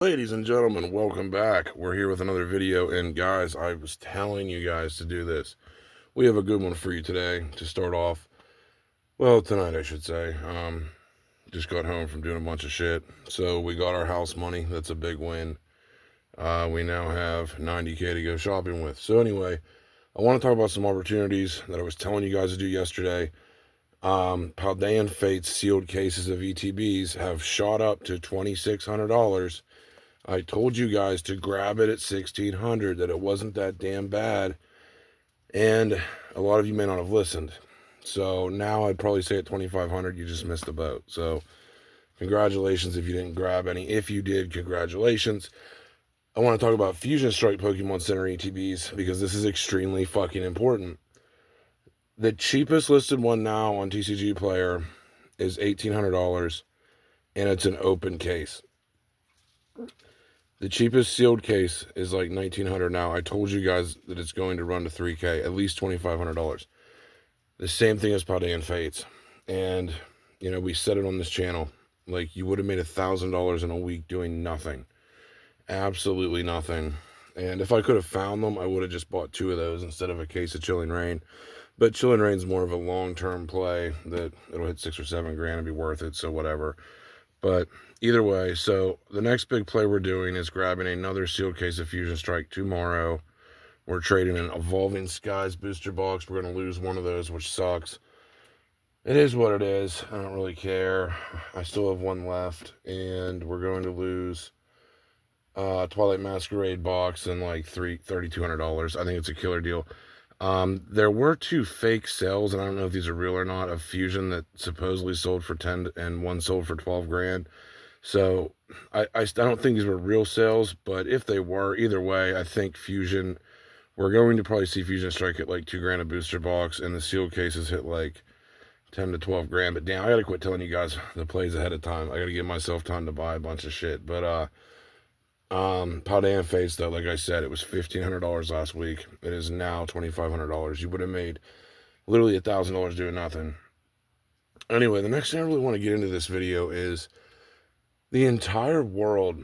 Ladies and gentlemen, welcome back. We're here with another video, and guys, I was telling you guys to do this. We have a good one for you today to start off. Well, tonight I should say. Just got home from doing a bunch of shit, so we got our house money. That's a big win. We now have $90K to go shopping with. So anyway, I want to talk about some opportunities that I was telling you guys to do yesterday. Paldean Fate's sealed cases of ETBs have shot up to $2,600. I told you guys to grab it at 1600, that it wasn't that damn bad. And a lot of you may not have listened. So now I'd probably say at 2500, you just missed the boat. So congratulations if you didn't grab any. If you did, congratulations. I want to talk about Fusion Strike Pokemon Center ETBs because this is extremely fucking important. The cheapest listed one now on TCG Player is $1,800, and it's an open case. The cheapest sealed case is like $1,900 now. I told you guys that it's going to run to $3K, at least $2,500. The same thing as Paldean Fates. And, you know, we said it on this channel. Like, you would have made $1,000 in a week doing nothing. Absolutely nothing. And if I could have found them, I would have just bought 2 of those instead of a case of Chilling Reign. But Chilling Reign's more of a long-term play that it'll hit 6 or 7 grand and be worth it, so whatever. But either way, so the next big play we're doing is grabbing another sealed case of Fusion Strike tomorrow. We're trading an Evolving Skies booster box. We're going to lose one of those, which sucks. It is what it is. I don't really care. I still have one left, and we're going to lose Twilight Masquerade box and like $3,200. I think it's a killer deal. There were 2 fake sales, and I don't know if these are real or not, of Fusion that supposedly sold for 10 and one sold for 12 grand. So I don't think these were real sales, but if they were, either way, I think Fusion, we're going to probably see Fusion Strike at like 2 grand a booster box, and the sealed cases hit like 10 to 12 grand. But damn, I gotta quit telling you guys the plays ahead of time. I gotta give myself time to buy a bunch of shit. But Paldean Fates, though, like I said, it was $1,500 last week. It is now $2,500. You would have made literally $1,000 doing nothing. Anyway, the next thing I really want to get into this video is the entire world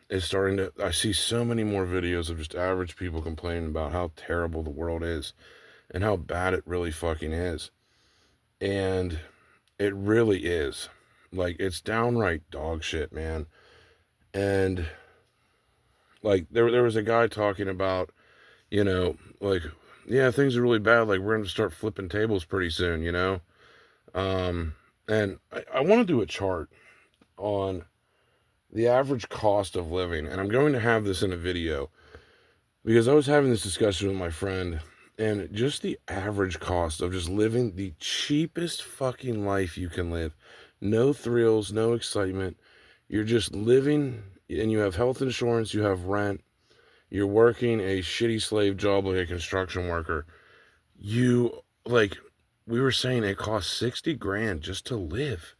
is starting to... I see so many more videos of just average people complaining about how terrible the world is and how bad it really fucking is. And it really is. Like, it's downright dog shit, man. And... like, there was a guy talking about, you know, like, yeah, things are really bad. Like, we're going to start flipping tables pretty soon, you know? And I want to do a chart on the average cost of living. And I'm going to have this in a video because I was having this discussion with my friend, and just the average cost of just living the cheapest fucking life you can live. No thrills, no excitement. You're just living, and you have health insurance, you have rent, you're working a shitty slave job like a construction worker. You, like, we were saying it costs 60 grand just to live.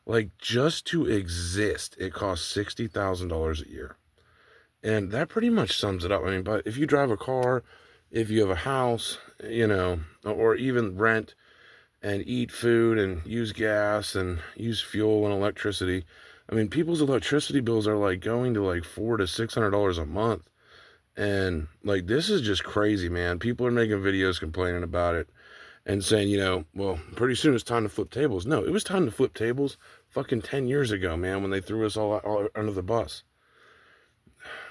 Like, just to exist, it costs $60,000 a year. And that pretty much sums it up. I mean, but if you drive a car, if you have a house, you know, or even rent and eat food and use gas and use fuel and electricity, I mean, people's electricity bills are like going to like $400 to $600 a month. And like, this is just crazy, man. People are making videos complaining about it and saying, you know, well, pretty soon it's time to flip tables. No, it was time to flip tables fucking 10 years ago, man, when they threw us all under the bus.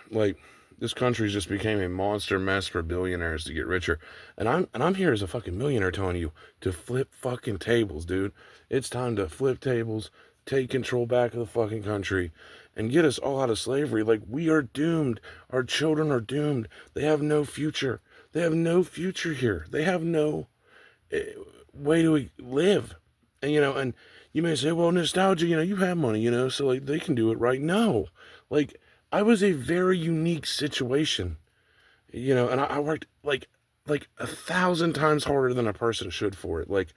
Like, this country's just became a monster mess for billionaires to get richer. And I'm here as a fucking millionaire telling you to flip fucking tables, dude. It's time to flip tables, take control back of the fucking country, and get us all out of slavery. Like, we are doomed. Our children are doomed. They have no future. They have no future here. They have no way to live. And, you know, and you may say, well, nostalgia, you know, you have money, you know, so like they can do it right. No, like, I was a very unique situation, you know, and I worked like 1,000 times harder than a person should for it. Like,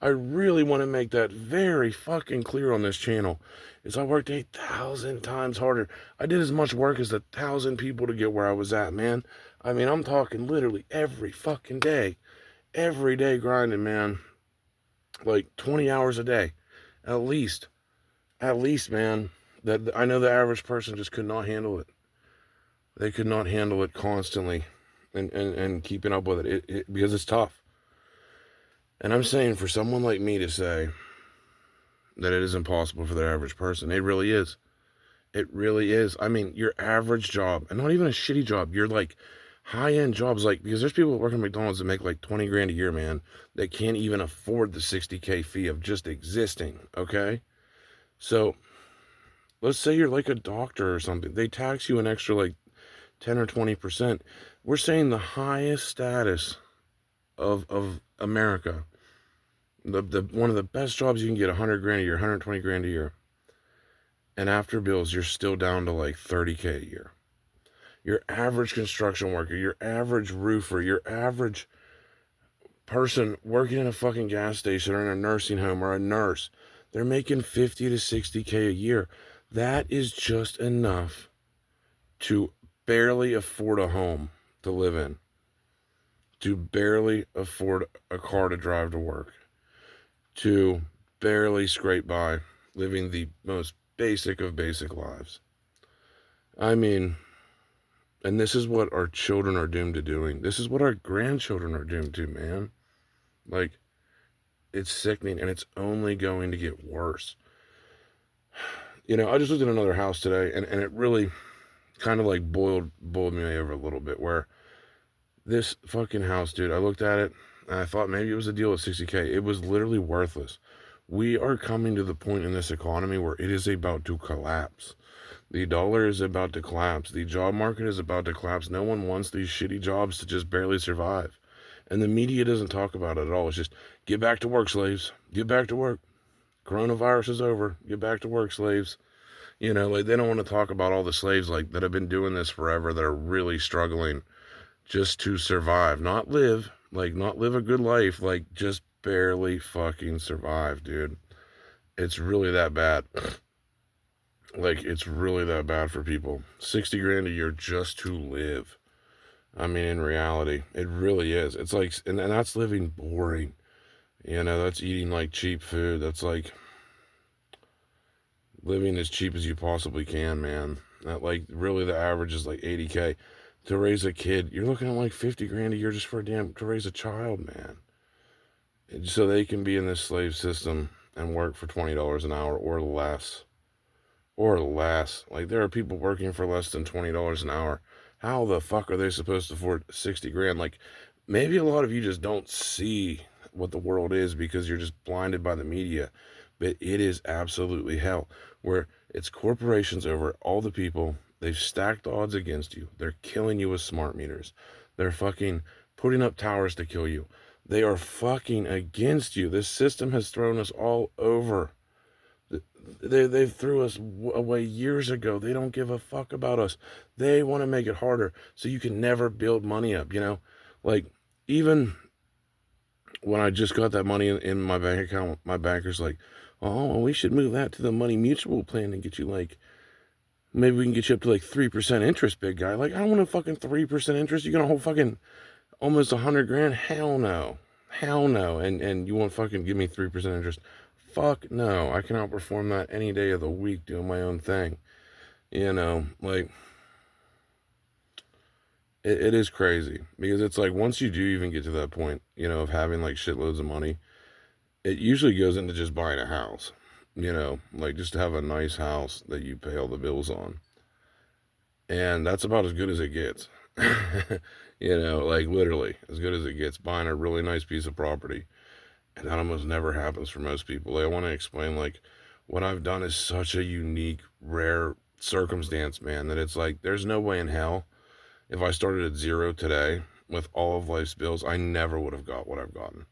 I really want to make that very fucking clear on this channel, is I worked 1,000 times harder. I did as much work as 1,000 people to get where I was at, man. I mean, I'm talking literally every fucking day, every day grinding, man. Like 20 hours a day, at least, man. that I know the average person just could not handle it. They could not handle it constantly and keeping up with it because it's tough. And I'm saying for someone like me to say that it is impossible for the average person, it really is. It really is. I mean, your average job, and not even a shitty job, you're like high-end jobs, like, because there's people working at McDonald's that make like 20 grand a year, man, that can't even afford the 60K fee of just existing, okay? So let's say you're like a doctor or something. They tax you an extra like 10 or 20%. We're saying the highest status of America, the one of the best jobs you can get, 100 grand a year, 120 grand a year. And after bills, you're still down to like 30K a year. Your average construction worker, your average roofer, your average person working in a fucking gas station or in a nursing home or a nurse, they're making 50 to 60K a year. That is just enough to barely afford a home to live in, to barely afford a car to drive to work, to barely scrape by living the most basic of basic lives. I mean, and this is what our children are doomed to doing. This is what our grandchildren are doomed to, man. Like, it's sickening, and it's only going to get worse. You know, I just looked at another house today, and it really kind of like boiled me over a little bit, where this fucking house, dude, I looked at it, and I thought maybe it was a deal at 60K. It was literally worthless. We are coming to the point in this economy where it is about to collapse. The dollar is about to collapse. The job market is about to collapse. No one wants these shitty jobs to just barely survive. And the media doesn't talk about it at all. It's just, get back to work, slaves. Get back to work. Coronavirus is over. Get back to work, slaves. You know, like, they don't want to talk about all the slaves like that have been doing this forever, that are really struggling just to survive. Not live a good life, like just barely fucking survive, dude. It's really that bad. Like, it's really that bad for people. 60 grand a year just to live. I mean, in reality, it really is. It's like, and that's living boring. You know, that's eating like cheap food. That's like living as cheap as you possibly can, man. That, like, really the average is like 80K. To raise a kid, you're looking at like 50 grand a year just for to raise a child, man. So they can be in this slave system and work for $20 an hour or less. Or less. Like, there are people working for less than $20 an hour. How the fuck are they supposed to afford 60 grand? Like, maybe a lot of you just don't see what the world is because you're just blinded by the media. But it is absolutely hell, where it's corporations over all the people. They've stacked odds against you. They're killing you with smart meters. They're fucking putting up towers to kill you. They are fucking against you. This system has thrown us all over. They threw us away years ago. They don't give a fuck about us. They want to make it harder so you can never build money up, you know? Like, even when I just got that money in my bank account, my banker's like, oh, well, we should move that to the Money Mutual plan and get you like, maybe we can get you up to like 3% interest, big guy. Like, I don't want a fucking 3% interest. You're gonna hold fucking almost 100 grand? Hell no. Hell no. And you want fucking give me 3% interest? Fuck no. I can outperform that any day of the week doing my own thing. You know, like, it is crazy, because it's like, once you do even get to that point, you know, of having like shitloads of money, it usually goes into just buying a house, you know, like just to have a nice house that you pay all the bills on. And that's about as good as it gets. You know, like, literally as good as it gets, buying a really nice piece of property. And that almost never happens for most people. Like, I want to explain, like, what I've done is such a unique, rare circumstance, man, that it's like, there's no way in hell, if I started at zero today with all of life's bills, I never would have got what I've gotten.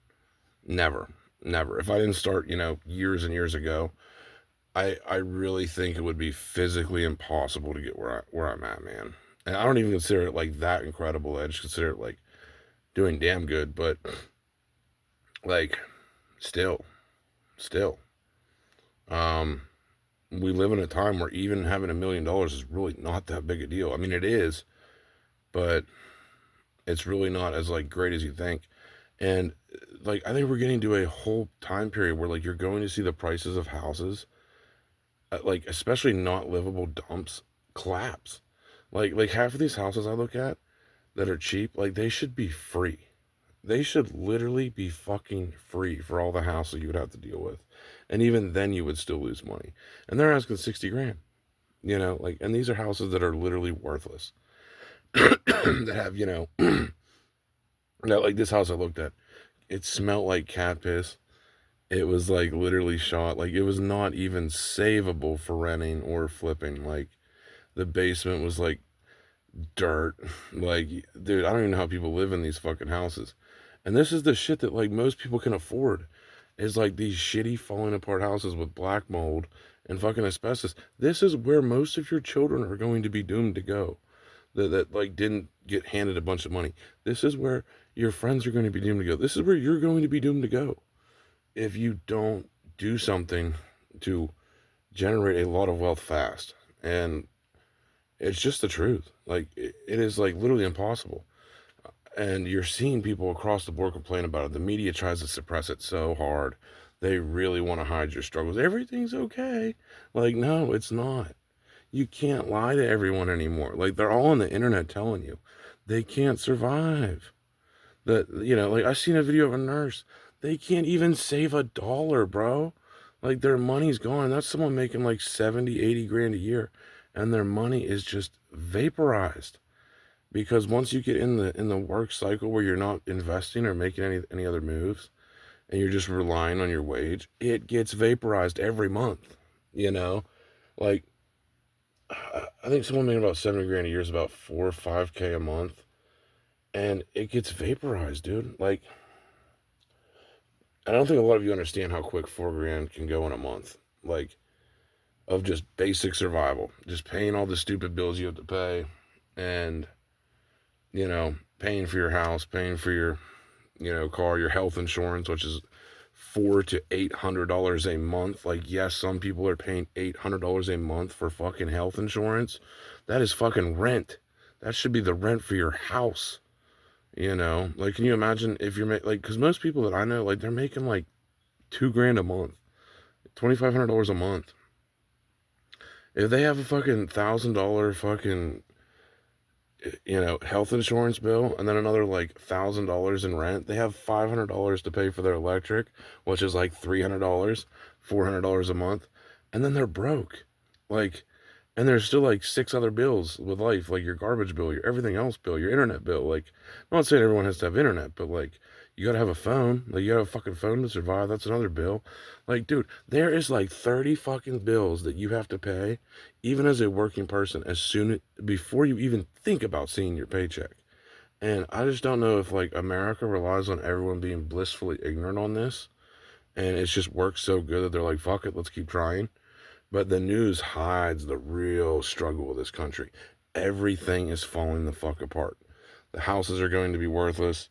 Never. If I didn't start, you know, years and years ago, I really think it would be physically impossible to get where I'm at, man. And I don't even consider it like that incredible. I just consider it like doing damn good, but like, still, we live in a time where even having $1 million is really not that big a deal. I mean, it is, but it's really not as like great as you think. And like, I think we're getting to a whole time period where like you're going to see the prices of houses like especially not livable dumps, collapse. Like half of these houses I look at that are cheap, like they should be free. They should literally be fucking free for all the hassle you would have to deal with. And even then you would still lose money. And they're asking 60 grand, you know, like, and these are houses that are literally worthless. That have, you know, that like this house I looked at, it smelled like cat piss. It was like literally shot. Like it was not even savable for renting or flipping. Like the basement was like dirt. Like, dude, I don't even know how people live in these fucking houses. And this is the shit that like most people can afford. Is like these shitty falling apart houses with black mold and fucking asbestos. This is where most of your children are going to be doomed to go. That like didn't get handed a bunch of money. This is where your friends are going to be doomed to go. This is where you're going to be doomed to go if you don't do something to generate a lot of wealth fast. And it's just the truth. Like it is like literally impossible. And you're seeing people across the board complain about it. The media tries to suppress it so hard. They really want to hide your struggles. Everything's okay. Like, no, it's not. You can't lie to everyone anymore. Like, they're all on the internet telling you they can't survive. That, you know, like I seen a video of a nurse. They can't even save $1, bro. Like their money's gone. That's someone making like 70, 80 grand a year, and their money is just vaporized. Because once you get in the work cycle where you're not investing or making any other moves, and you're just relying on your wage, it gets vaporized every month. You know, like I think someone making about 70 grand a year is about 4 or 5K a month, and it gets vaporized, dude. Like I don't think a lot of you understand how quick 4 grand can go in a month. Like of just basic survival, just paying all the stupid bills you have to pay, and you know, paying for your house, paying for your, you know, car, your health insurance, which is $400 to $800 a month. Like, yes, some people are paying $800 a month for fucking health insurance. That is fucking rent. That should be the rent for your house. You know, like, can you imagine if you're like, because most people that I know, like, they're making like 2 grand a month, $2,500 a month. If they have a fucking $1,000 fucking, you know, health insurance bill and then another like $1,000 in rent, they have $500 to pay for their electric, which is like $300, $400 a month, and then they're broke. Like, and there's still like 6 other bills with life, like your garbage bill, your everything else bill, your internet bill. Like, I'm not saying everyone has to have internet, but like, you gotta have a phone. Like, you gotta have a fucking phone to survive. That's another bill. Like, dude, there is like 30 fucking bills that you have to pay, even as a working person, before you even think about seeing your paycheck. And I just don't know if like America relies on everyone being blissfully ignorant on this, and it's just works so good that they're like, fuck it, let's keep trying. But the news hides the real struggle of this country. Everything is falling the fuck apart. The houses are going to be worthless.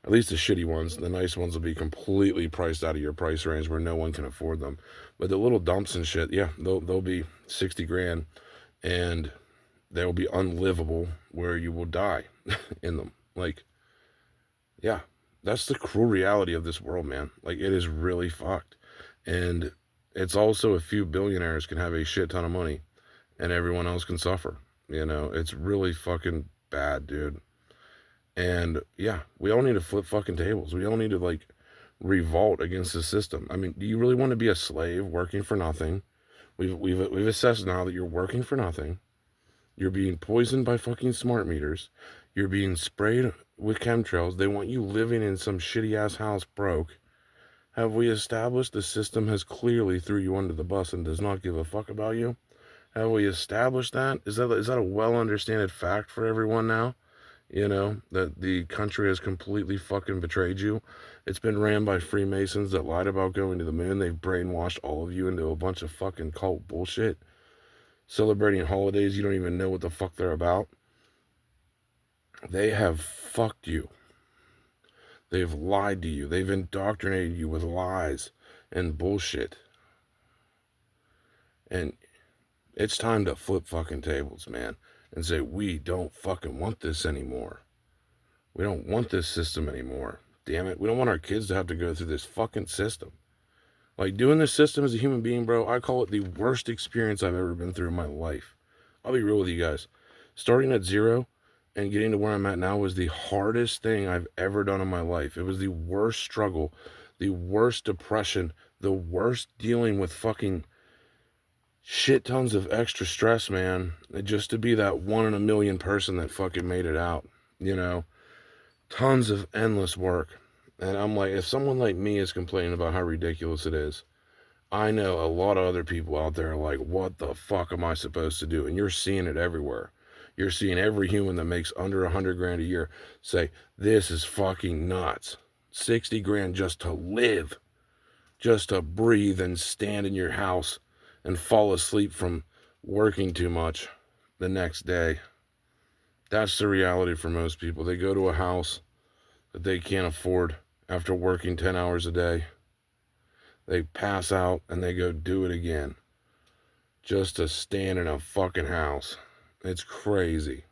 At least the shitty ones. The nice ones will be completely priced out of your price range where no one can afford them. But the little dumps and shit, yeah, they'll be 60 grand, and they'll be unlivable where you will die in them. Like, yeah, that's the cruel reality of this world, man. Like, it is really fucked. And it's also a few billionaires can have a shit ton of money and everyone else can suffer. You know, it's really fucking bad, dude. And yeah, we all need to flip fucking tables. We all need to like revolt against the system. I mean, do you really want to be a slave working for nothing? We've assessed now that you're working for nothing. You're being poisoned by fucking smart meters. You're being sprayed with chemtrails. They want you living in some shitty ass house broke. Have we established the system has clearly threw you under the bus and does not give a fuck about you? Have we established that? Is that a well understood fact for everyone now? You know, that the country has completely fucking betrayed you. It's been ran by Freemasons that lied about going to the moon. They've brainwashed all of you into a bunch of fucking cult bullshit. Celebrating holidays you don't even know what the fuck they're about. They have fucked you. They've lied to you. They've indoctrinated you with lies and bullshit. And it's time to flip fucking tables, man, and say, we don't fucking want this anymore. We don't want this system anymore. Damn it. We don't want our kids to have to go through this fucking system. Like, doing this system as a human being, bro, I call it the worst experience I've ever been through in my life. I'll be real with you guys. Starting at zero and getting to where I'm at now was the hardest thing I've ever done in my life. It was the worst struggle, the worst depression, the worst dealing with fucking shit tons of extra stress, man. Just to be that 1 in a million person that fucking made it out, you know? Tons of endless work. And I'm like, if someone like me is complaining about how ridiculous it is, I know a lot of other people out there are like, what the fuck am I supposed to do? And you're seeing it everywhere. You're seeing every human that makes under 100 grand a year say, this is fucking nuts. 60 grand just to live, just to breathe and stand in your house and fall asleep from working too much the next day. That's the reality for most people. They go to a house that they can't afford after working 10 hours a day. They pass out and they go do it again just to stand in a fucking house. It's crazy.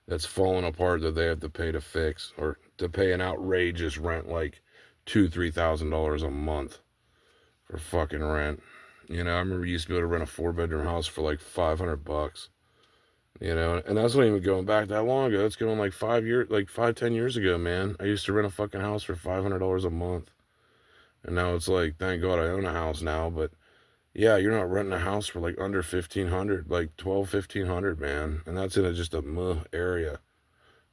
That's falling apart that they have to pay to fix, or to pay an outrageous rent like $2,000-$3,000 a month for fucking rent. You know, I remember you used to be able to rent a 4-bedroom house for like $500. You know, and that's not even going back that long ago. It's going like 10 years ago, man. I used to rent a fucking house for $500 a month. And now it's like, thank God I own a house now, but yeah, you're not renting a house for like under 1,500, like 1,200-1,500, man. And that's in just a area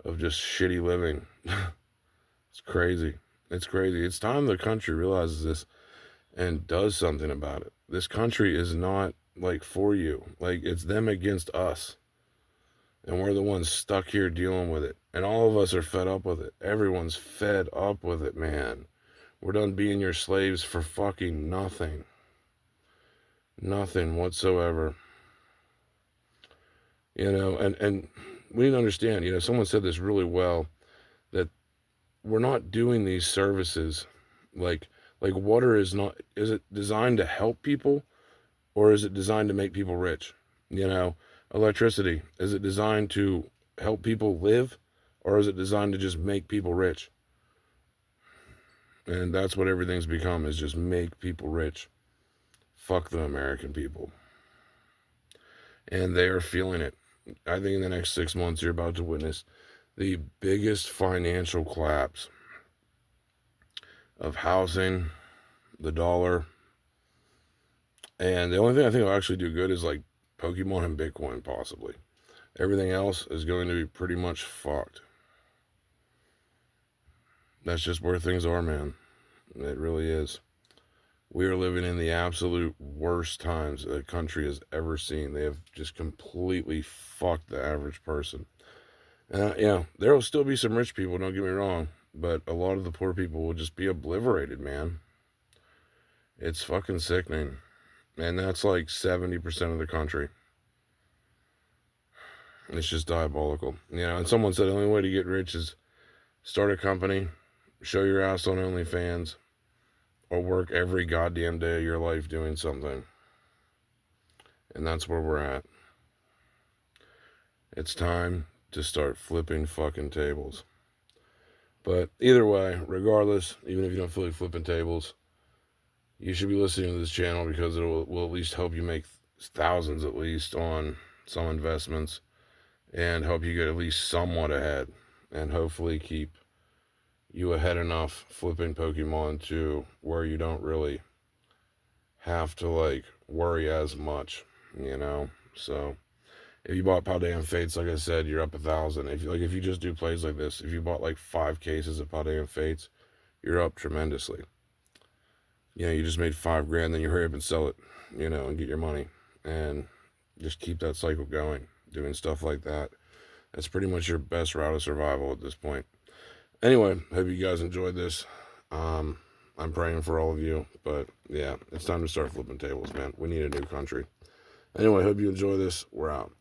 of just shitty living. It's crazy. It's crazy. It's time the country realizes this and does something about it. This country is not like for you. Like, it's them against us. And we're the ones stuck here dealing with it. And all of us are fed up with it. Everyone's fed up with it, man. We're done being your slaves for fucking nothing. Nothing whatsoever. You know, and we need to understand, you know, someone said this really well, that we're not doing these services like water is it designed to help people, or is it designed to make people rich? You know, electricity, is it designed to help people live, or is it designed to just make people rich? And that's what everything's become, is just make people rich. Fuck the American people. And they are feeling it. I think in the next 6 months, you're about to witness the biggest financial collapse of housing, the dollar. And the only thing I think will actually do good is like Pokemon and Bitcoin, possibly. Everything else is going to be pretty much fucked. That's just where things are, man. It really is. We are living in the absolute worst times the country has ever seen. They have just completely fucked the average person. And, you know, there will still be some rich people, don't get me wrong, but a lot of the poor people will just be obliterated, man. It's fucking sickening. And that's like 70% of the country. It's just diabolical. You know, and someone said the only way to get rich is start a company, show your ass on OnlyFans, or work every goddamn day of your life doing something. And that's where we're at. It's time to start flipping fucking tables. But either way, regardless, even if you don't feel like flipping tables, you should be listening to this channel, because it will at least help you make thousands at least on some investments, and help you get at least somewhat ahead, and hopefully keep you ahead enough flipping Pokemon to where you don't really have to like worry as much, you know. So if you bought Paldean Fates, like I said, you're up 1,000. If you just do plays like this, if you bought like 5 cases of Paldean Fates, you're up tremendously. You know, you just made $5 grand, then you hurry up and sell it, you know, and get your money, and just keep that cycle going, doing stuff like that. That's pretty much your best route of survival at this point. Anyway, hope you guys enjoyed this. I'm praying for all of you, but yeah, it's time to start flipping tables, man. We need a new country. Anyway, hope you enjoy this. We're out.